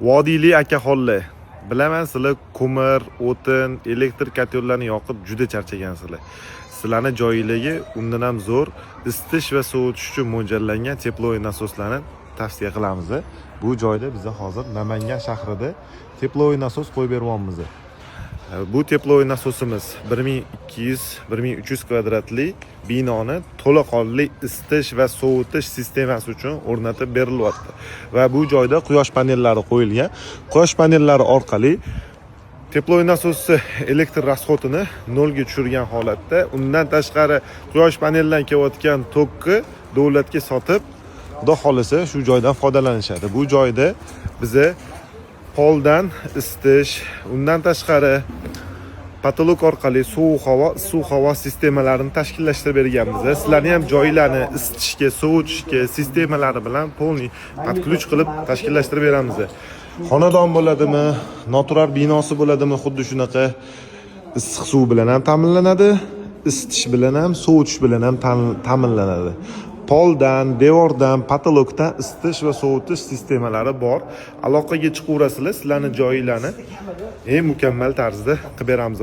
Vodiyli akaxonlar. Bilaman, sizlar ko'mir, o'tin, elektr kotellarni yoqib juda charchagansizlar. Sizlarning joyingizdagi undan ham zo'r isitish va sovutish uchun mo'ljallangan teplovoy nasoslarni tavsiya qilamiz. Bu joyda biz hozir Namangan shahrida teplovoy nasos qo'yib beryapmiz. Bu teplovoy nasosimiz 1200-1300 kvadratli binoni to'laqonli isitish va sovutish sistemasi uchun o'rnatib berilyapti. Va bu joyda quyosh panellari qo'yilgan. Quyosh panellari orqali teplovoy nasosi elektr rasxodini nolga tushirgan holatda, undan tashqari quyosh paneldan kelayotgan tokkni davlatga sotib, xudo xolisa shu joydan foydalanishadi. Bu joyda biza poldan isitish, undan tashqari patolog orqali suv havo sistemalarini tashkillashtirib berganmiz. Sizlarning ham joylarni isitishga, sovutishga sistemalari bilan polni podключ qilib tashkillashtirib beramiz. Xonadon bo'ladimi, noturar binosi bo'ladimi, xuddi shunaqa issiq suv bilan ham ta'minlanadi, isitish bilan ham, sovutish bilan ham ta'minlanadi. Poldan, devordan, patologdan isitish va sovutish sistemalari bor. Aloqaga chiqaverasizlar, sizlarning joyinglarni mukammal tarzda qilib beramiz.